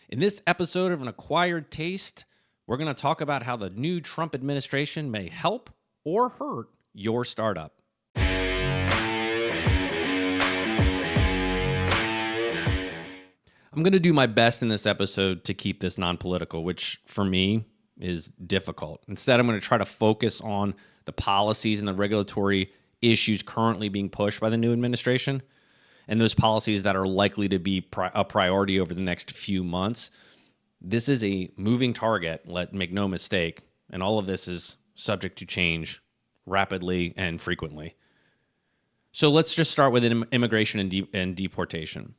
In this episode of An Acquired Taste, we're going to talk about how the new Trump administration may help or hurt your startup. I'm going to do my best in this episode to keep this non-political, which for me is difficult. Instead, I'm going to try to focus on the policies and the regulatory issues currently being pushed by the new administration and those policies that are likely to be a priority over the next few months. This is a moving target, make no mistake, and all of this is subject to change rapidly and frequently. So let's just start with immigration and deportation.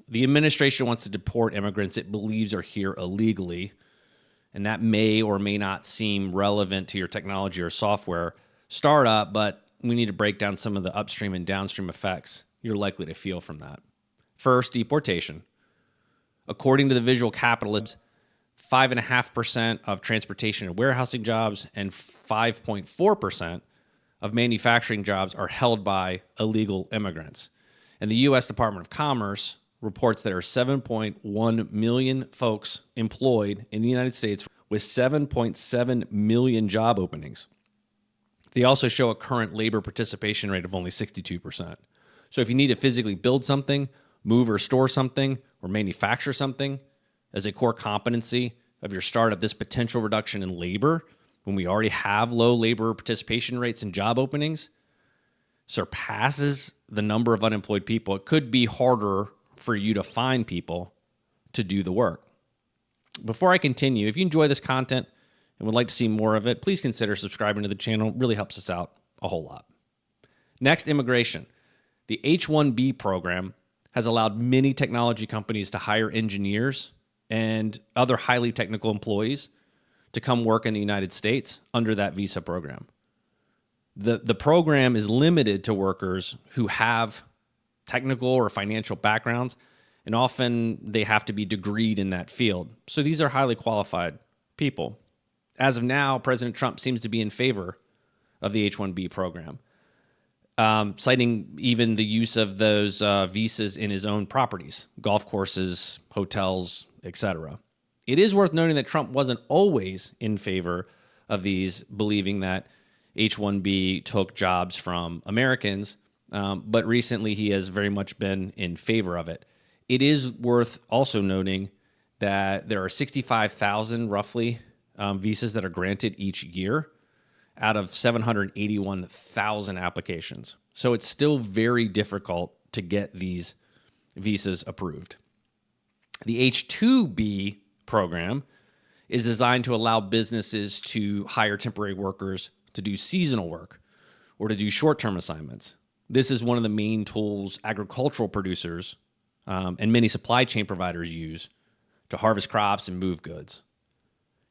The administration wants to deport immigrants it believes are here illegally, and that may or may not seem relevant to your technology or software startup, but we need to break down some of the upstream and downstream effects you're likely to feel from that. First, deportation. According to the Visual Capitalists, 5.5% of transportation and warehousing jobs and 5.4% of manufacturing jobs are held by illegal immigrants. And the U.S. Department of Commerce reports there are 7.1 million folks employed in the United States with 7.7 million job openings. They also show a current labor participation rate of only 62%. So if you need to physically build something, move or store something, or manufacture something as a core competency of your startup, this potential reduction in labor, when we already have low labor participation rates and job openings, surpasses the number of unemployed people. It could be harder for you to find people to do the work. Before I continue, if you enjoy this content and would like to see more of it, please consider subscribing to the channel. It really helps us out a whole lot. Next, immigration. The H-1B program has allowed many technology companies to hire engineers and other highly technical employees to come work in the United States under that visa program. The program is limited to workers who have technical or financial backgrounds, and often they have to be degreed in that field. So these are highly qualified people. As of now, President Trump seems to be in favor of the H-1B program, citing even the use of those visas in his own properties, golf courses, hotels, etc. It is worth noting that Trump wasn't always in favor of these, believing that H-1B took jobs from Americans, but recently he has very much been in favor of it. It is worth also noting that there are 65,000 roughly visas that are granted each year out of 781,000 applications. So it's still very difficult to get these visas approved. The H-2B program is designed to allow businesses to hire temporary workers to do seasonal work or to do short-term assignments. This is one of the main tools agricultural producers and many supply chain providers use to harvest crops and move goods.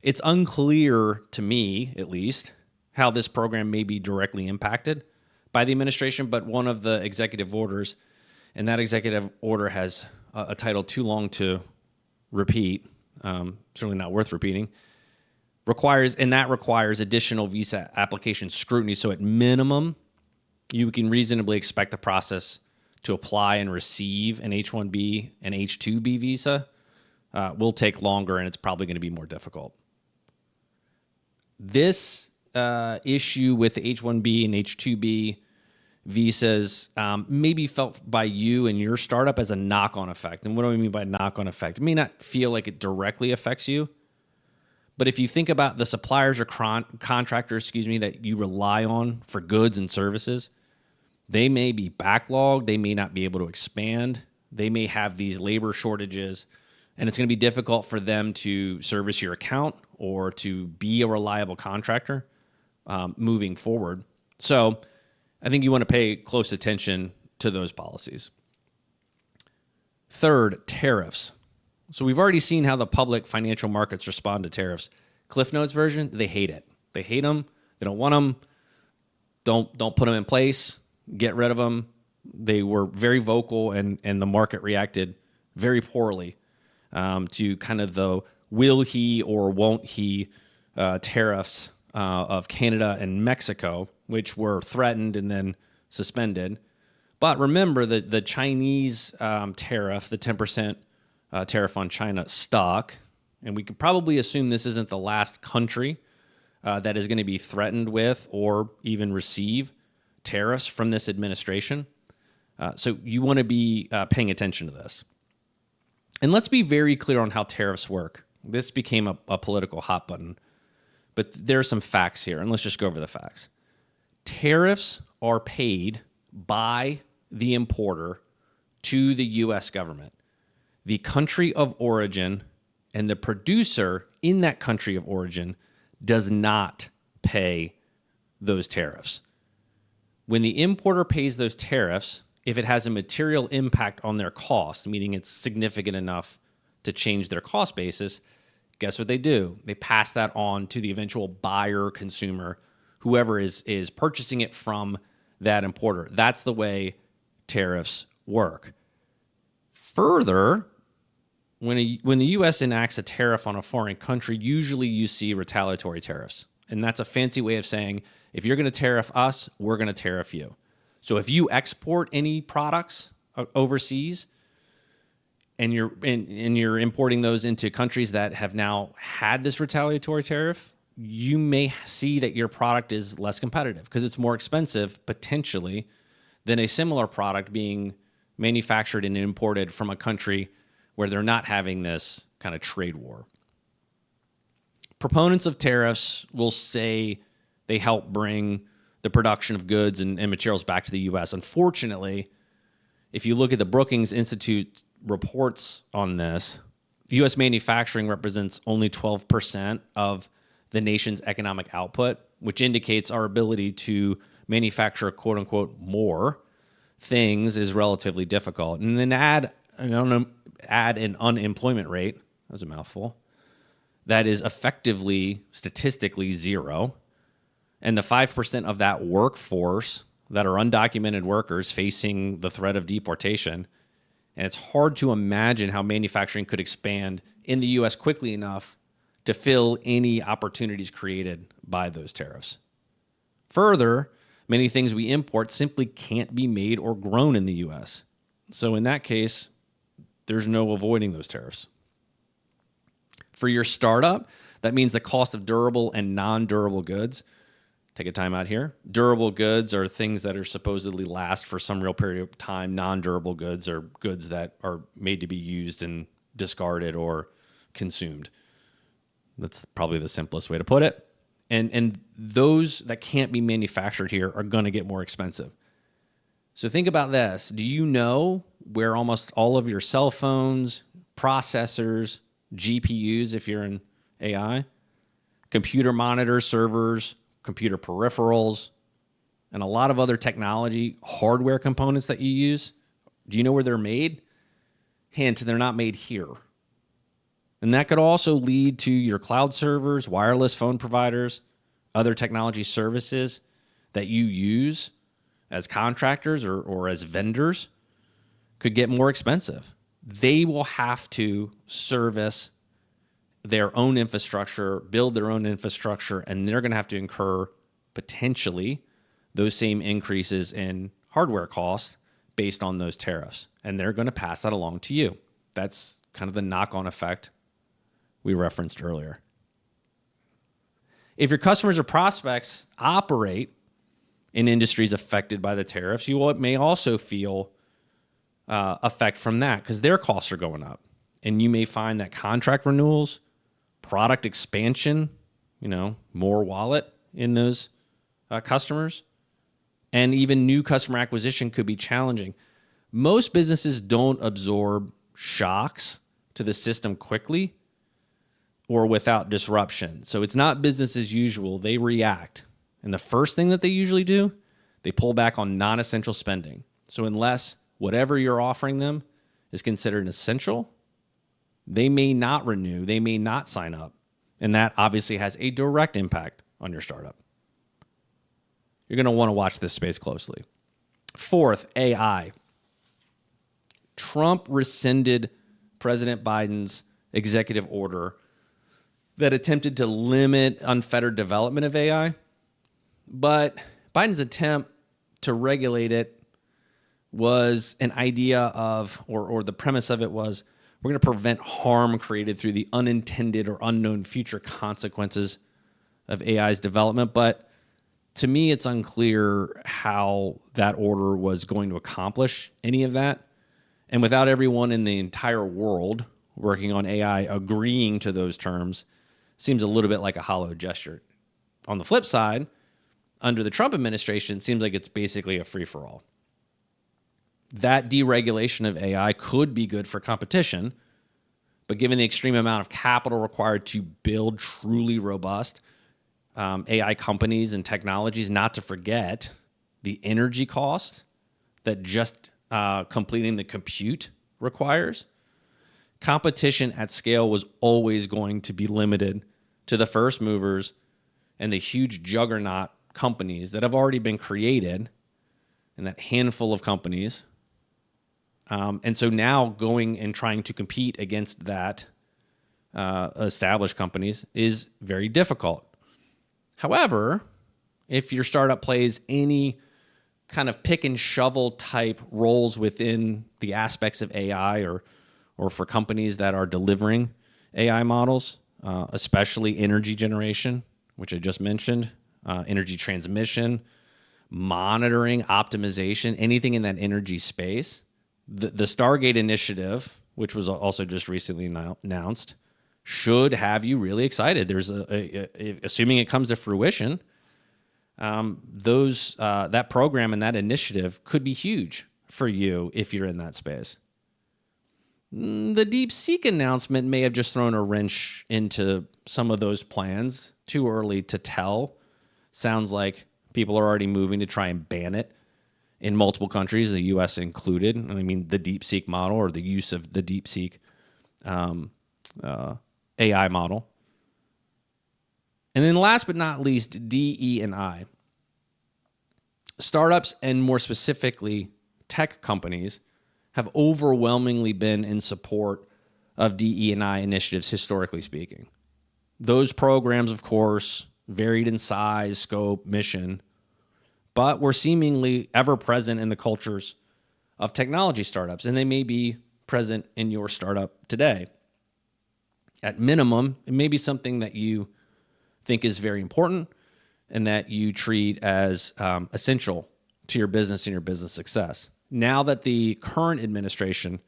It's unclear to me, at least, how this program may be directly impacted by the administration, but one of the executive orders, and that executive order has a title too long to repeat, certainly not worth repeating, requires additional visa application scrutiny. So at minimum, you can reasonably expect the process to apply and receive an H-1B and H-2B visa will take longer, and it's probably going to be more difficult. This issue with the H-1B and H-2B visas may be felt by you and your startup as a knock-on effect. And what do I mean by knock-on effect? It may not feel like it directly affects you, but if you think about the suppliers or contractors, that you rely on for goods and services, they may be backlogged. They may not be able to expand. They may have these labor shortages, and it's going to be difficult for them to service your account or to be a reliable contractor moving forward. So I think you want to pay close attention to those policies. Third, tariffs. So we've already seen how the public financial markets respond to tariffs. Cliff Notes version, they hate it. They hate them. They don't want them. Don't put them in place. Get rid of them. They were very vocal, and the market reacted very poorly to kind of the will he or won't he tariffs of Canada and Mexico, which were threatened and then suspended. But remember that the Chinese tariff, the 10% tariff on China stuck. And we can probably assume this isn't the last country that is going to be threatened with or even receive tariffs from this administration. So you want to be paying attention to this. And let's be very clear on how tariffs work. This became a political hot button, but there are some facts here, and let's just go over the facts. Tariffs are paid by the importer to the U.S. government. The country of origin and the producer in that country of origin does not pay those tariffs. When the importer pays those tariffs, if it has a material impact on their cost, meaning it's significant enough to change their cost basis, guess what they do? They pass that on to the eventual buyer, consumer, whoever is purchasing it from that importer. That's the way tariffs work. Further, when the U.S. enacts a tariff on a foreign country, usually you see retaliatory tariffs. And that's a fancy way of saying, if you're going to tariff us, we're going to tariff you. So if you export any products overseas and you're importing those into countries that have now had this retaliatory tariff, you may see that your product is less competitive because it's more expensive potentially than a similar product being manufactured and imported from a country where they're not having this kind of trade war. Proponents of tariffs will say they help bring the production of goods and materials back to the U.S. Unfortunately, if you look at the Brookings Institute reports on this, U.S. manufacturing represents only 12% of the nation's economic output, which indicates our ability to manufacture quote unquote more things is relatively difficult. And then add an unemployment rate, that's a mouthful, that is effectively statistically zero. And the 5% of that workforce that are undocumented workers facing the threat of deportation. And it's hard to imagine how manufacturing could expand in the U.S. quickly enough to fill any opportunities created by those tariffs. Further, many things we import simply can't be made or grown in the U.S. So in that case, there's no avoiding those tariffs. For your startup, that means the cost of durable and non-durable goods. Take a time out here. Durable goods are things that are supposedly last for some real period of time. Non-durable goods are goods that are made to be used and discarded or consumed. That's probably the simplest way to put it. And those that can't be manufactured here are going to get more expensive. So think about this. Do you know where almost all of your cell phones, processors, GPUs, if you're in AI, computer monitors, servers, computer peripherals, and a lot of other technology hardware components that you use, do you know where they're made? Hint, they're not made here. And that could also lead to your cloud servers, wireless phone providers, other technology services that you use as contractors or as vendors could get more expensive. They will have to service their own infrastructure, build their own infrastructure, and they're going to have to incur potentially those same increases in hardware costs based on those tariffs. And they're going to pass that along to you. That's kind of the knock-on effect we referenced earlier. If your customers or prospects operate in industries affected by the tariffs, you may also feel effect from that because their costs are going up. And you may find that contract renewals, product expansion, more wallet in those customers, and even new customer acquisition could be challenging. Most businesses don't absorb shocks to the system quickly or without disruption. So it's not business as usual. They react. And the first thing that they usually do, they pull back on non-essential spending. So unless whatever you're offering them is considered essential, they may not renew, they may not sign up. And that obviously has a direct impact on your startup. You're going to want to watch this space closely. Fourth, AI. Trump rescinded President Biden's executive order that attempted to limit unfettered development of AI. But Biden's attempt to regulate it was an idea of, or the premise of it was, We're going to prevent harm created through the unintended or unknown future consequences of AI's development. But to me, it's unclear how that order was going to accomplish any of that. And without everyone in the entire world working on AI agreeing to those terms, seems a little bit like a hollow gesture. On the flip side, under the Trump administration, it seems like it's basically a free-for-all. That deregulation of AI could be good for competition, but given the extreme amount of capital required to build truly robust AI companies and technologies, not to forget the energy cost that just completing the compute requires, competition at scale was always going to be limited to the first movers and the huge juggernaut companies that have already been created, and that handful of companies. And so now going and trying to compete against that established companies is very difficult. However, if your startup plays any kind of pick and shovel type roles within the aspects of AI, or for companies that are delivering AI models, especially energy generation, which I just mentioned, energy transmission, monitoring, optimization, anything in that energy space. The Stargate initiative, which was also just recently announced, should have you really excited. There's assuming it comes to fruition, that program and that initiative could be huge for you if you're in that space. The DeepSeek announcement may have just thrown a wrench into some of those plans. Too early to tell. Sounds like people are already moving to try and ban it in multiple countries, the U.S. included. I mean, the DeepSeek model, or the use of the DeepSeek AI model. And then last but not least, DE&I. Startups, and more specifically tech companies, have overwhelmingly been in support of DE&I initiatives, historically speaking. Those programs, of course, varied in size, scope, mission, but were seemingly ever present in the cultures of technology startups, and they may be present in your startup today. At minimum, it may be something that you think is very important and that you treat as essential to your business and your business success. Now that the current administration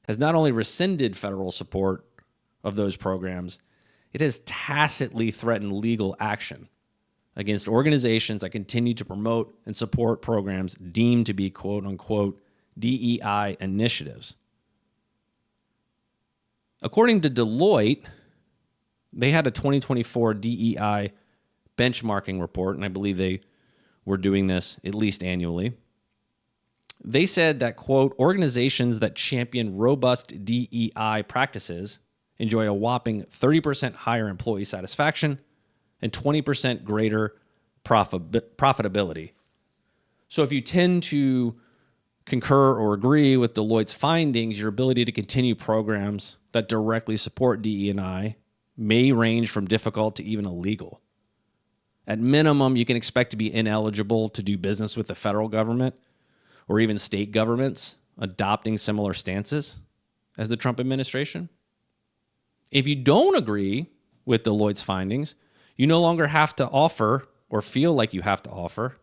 has not only rescinded federal support of those programs, it has tacitly threatened legal action against organizations that continue to promote and support programs deemed to be quote-unquote DEI initiatives. According to Deloitte, they had a 2024 DEI benchmarking report, and I believe they were doing this at least annually. They said that, quote, organizations that champion robust DEI practices enjoy a whopping 30% higher employee satisfaction and 20% greater profitability. So if you tend to concur or agree with Deloitte's findings, your ability to continue programs that directly support DE&I may range from difficult to even illegal. At minimum, you can expect to be ineligible to do business with the federal government or even state governments adopting similar stances as the Trump administration. If you don't agree with Deloitte's findings, you no longer have to offer or feel like you have to offer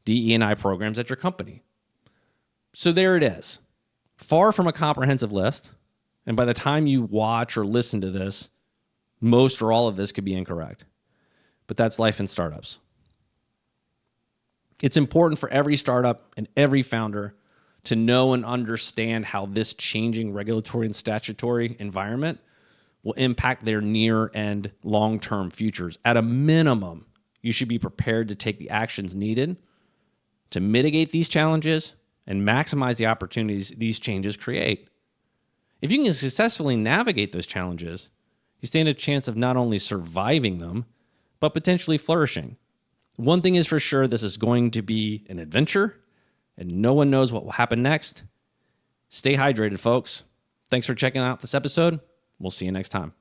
DE&I programs at your company. So there it is. Far from a comprehensive list, and by the time you watch or listen to this, most or all of this could be incorrect. But that's life in startups. It's important for every startup and every founder to know and understand how this changing regulatory and statutory environment will impact their near and long-term futures. At a minimum, you should be prepared to take the actions needed to mitigate these challenges and maximize the opportunities these changes create. If you can successfully navigate those challenges, you stand a chance of not only surviving them, but potentially flourishing. One thing is for sure, this is going to be an adventure, and no one knows what will happen next. Stay hydrated, folks. Thanks for checking out this episode. We'll see you next time.